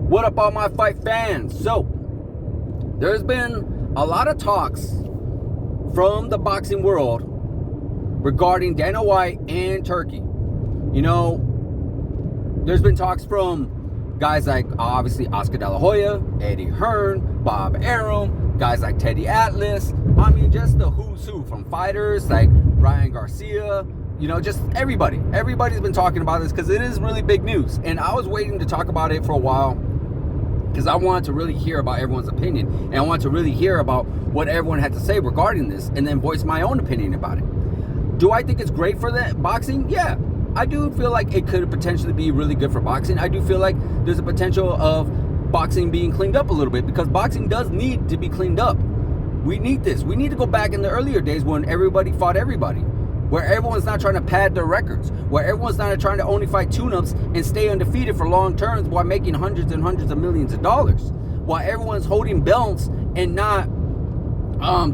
What up, all my fight fans? So, there's been a lot of talks from the boxing world regarding Dana White and Turki. You know, there's been talks from guys like, obviously, Oscar De La Hoya, Eddie Hearn, Bob Arum, guys like Teddy Atlas. I mean, just the who's who, from fighters like Ryan Garcia. You know, just everybody. Everybody's been talking about this because it is really big news. And I was waiting to talk about it for a while because I wanted to really hear about everyone's opinion. And I wanted to really hear about what everyone had to say regarding this and then voice my own opinion about it. Do I think it's great for the boxing? Yeah. I do feel like it could potentially be really good for boxing. I do feel like there's a potential of boxing being cleaned up a little bit because boxing does need to be cleaned up. We need this. We need to go back in the earlier days when everybody fought everybody, where everyone's not trying to pad their records, where everyone's not trying to only fight tune-ups and stay undefeated for long terms while making hundreds and hundreds of millions of dollars, while everyone's holding belts and not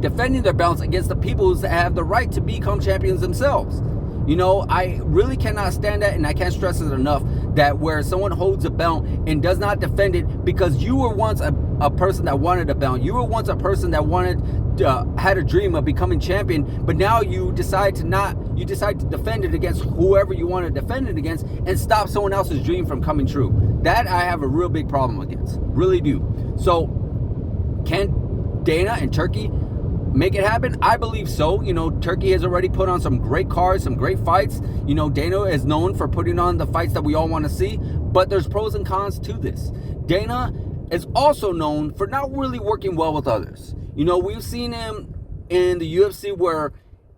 defending their belts against the people that have the right to become champions themselves. You know, I really cannot stand that, and I can't stress it enough, that where someone holds a belt and does not defend it because you were once a person that wanted a belt, you were once a person that had a dream of becoming champion, but now you decide to defend it against whoever you want to defend it against and stop someone else's dream from coming true. That I have a real big problem against, really do. So can Dana and Turki make it happen? I believe so. You know, Turki has already put on some great cards, some great fights. You know, Dana is known for putting on the fights that we all want to see, but there's pros and cons to this. Dana is also known for not really working well with others. You know, we've seen him in the UFC where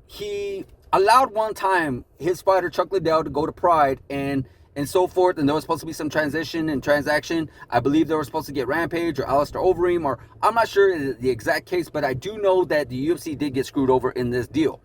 he allowed one time his fighter Chuck Liddell to go to Pride and so forth, and there was supposed to be some transition and transaction. I believe they were supposed to get Rampage or Alistair Overeem, or I'm not sure the exact case, but I do know that the UFC did get screwed over in this deal.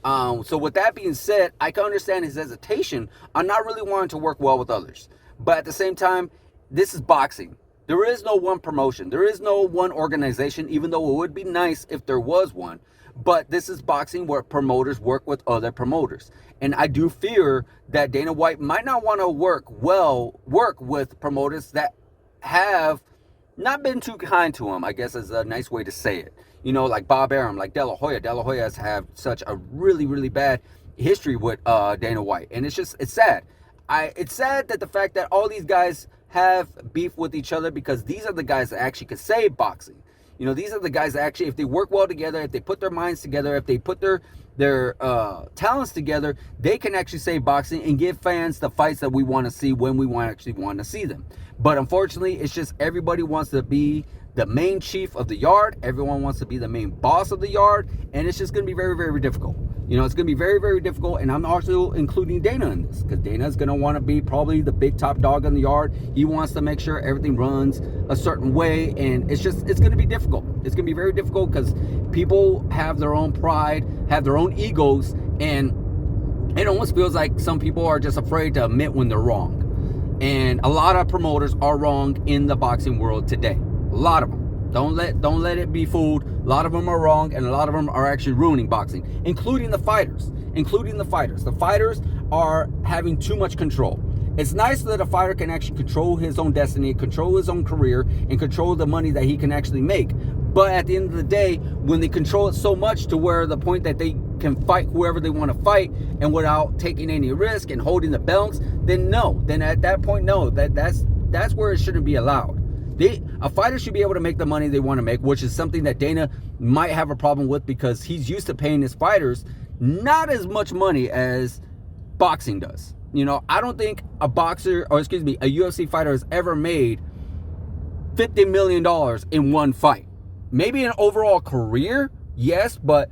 So with that being said, I can understand his hesitation on not really wanting to work well with others. But at the same time, this is boxing. There is no one promotion. There is no one organization, even though it would be nice if there was one. But this is boxing where promoters work with other promoters. And I do fear that Dana White might not want to work with promoters that have not been too kind to him, I guess is a nice way to say it. You know, like Bob Arum, like De La Hoya. De La Hoya has had such a really, really bad history with Dana White. And it's sad. It's sad that the fact that all these guys have beef with each other, because these are the guys that actually could save boxing. You know, these are the guys that actually, if they work well together, if they put their minds together, if they put their talents together, they can actually save boxing and give fans the fights that we want to see when we actually want to see them. But unfortunately, it's just everybody wants to be the main chief of the yard. Everyone wants to be the main boss of the yard. And it's just going to be very, very difficult. You know, it's going to be very, very difficult. And I'm also including Dana in this, because Dana's going to want to be probably the big top dog in the yard. He wants to make sure everything runs a certain way. And it's going to be difficult. It's going to be very difficult because people have their own pride, have their own egos. And it almost feels like some people are just afraid to admit when they're wrong. And a lot of promoters are wrong in the boxing world today. A lot of them. Don't let it be fooled. A lot of them are wrong, and a lot of them are actually ruining boxing, including the fighters. The fighters are having too much control. It's nice that a fighter can actually control his own destiny, control his own career, and control the money that he can actually make. But at the end of the day, when they control it so much to where the point that they can fight whoever they want to fight and without taking any risk and holding the belts, then no. Then at that point, no. That's where it shouldn't be allowed. A fighter should be able to make the money they want to make, which is something that Dana might have a problem with because he's used to paying his fighters not as much money as boxing does. You know, I don't think a UFC fighter has ever made $50 million in one fight. Maybe an overall career, yes, but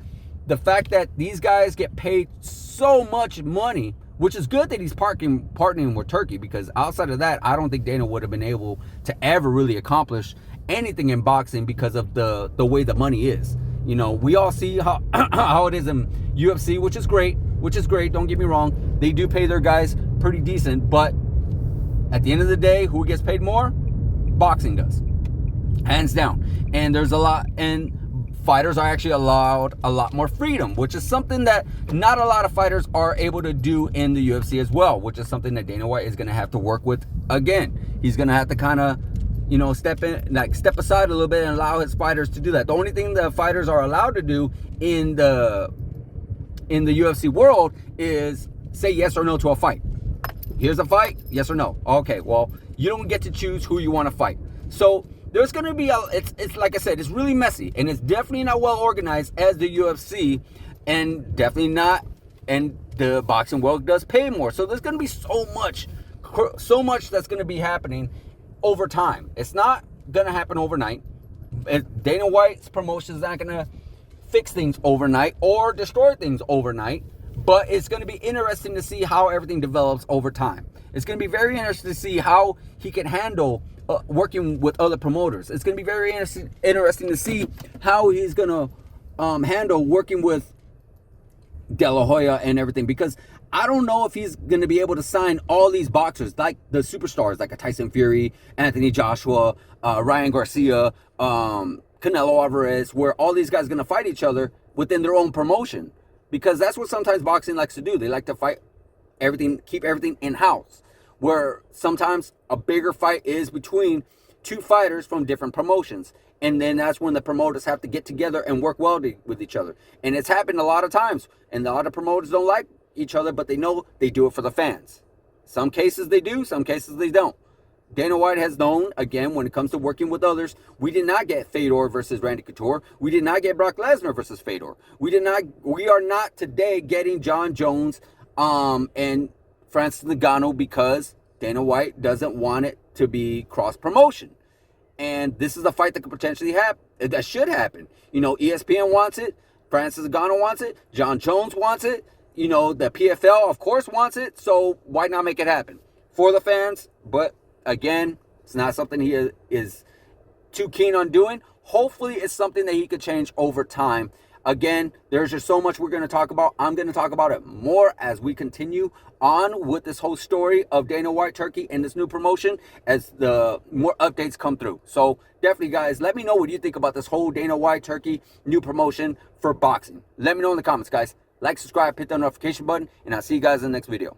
the fact that these guys get paid so much money, which is good that he's partnering with Turki, because outside of that, I don't think Dana would have been able to ever really accomplish anything in boxing because of the way the money is. You know, we all see how it is in UFC, which is great. Don't get me wrong. They do pay their guys pretty decent, but at the end of the day, who gets paid more? Boxing does, hands down. And there's a lot, and fighters are actually allowed a lot more freedom, which is something that not a lot of fighters are able to do in the UFC as well, which is something that Dana White is going to have to work with again. He's going to have to kind of you know, step aside a little bit and allow his fighters to do that. The only thing the fighters are allowed to do in the UFC world is say yes or no to a fight. Here's a fight, yes or no. Okay, well, you don't get to choose who you want to fight. So there's going to be it's like I said, it's really messy, and it's definitely not well organized as the UFC, and definitely not, and the boxing world does pay more. So there's going to be so much that's going to be happening over time. It's not going to happen overnight. Dana White's promotion is not going to fix things overnight or destroy things overnight, but it's going to be interesting to see how everything develops over time. It's going to be very interesting to see how he can handle working with other promoters. It's going to be very interesting to see how he's going to handle working with De La Hoya and everything, because I don't know if he's going to be able to sign all these boxers, like the superstars, like a Tyson Fury, Anthony Joshua, Ryan Garcia, Canelo Alvarez, where all these guys are going to fight each other within their own promotion, because that's what sometimes boxing likes to do. They like to fight everything, keep everything in-house, where sometimes a bigger fight is between two fighters from different promotions. And then that's when the promoters have to get together and work well with each other. And it's happened a lot of times. And a lot of promoters don't like each other, but they know they do it for the fans. Some cases they do, some cases they don't. Dana White has known, again, when it comes to working with others, we did not get Fedor versus Randy Couture. We did not get Brock Lesnar versus Fedor. We are not today getting John Jones and Francis Ngannou, because Dana White doesn't want it to be cross promotion. And this is a fight that could potentially happen, that should happen. You know, ESPN wants it, Francis Ngannou wants it, John Jones wants it, you know, the PFL, of course, wants it. So why not make it happen for the fans? But again, it's not something he is too keen on doing. Hopefully, it's something that he could change over time. Again, there's just so much we're going to talk about. I'm going to talk about it more as we continue on with this whole story of Dana White Turkey and this new promotion as the more updates come through. So definitely, guys, let me know what you think about this whole Dana White Turkey new promotion for boxing. Let me know in the comments, guys. Like, subscribe, hit that notification button, and I'll see you guys in the next video.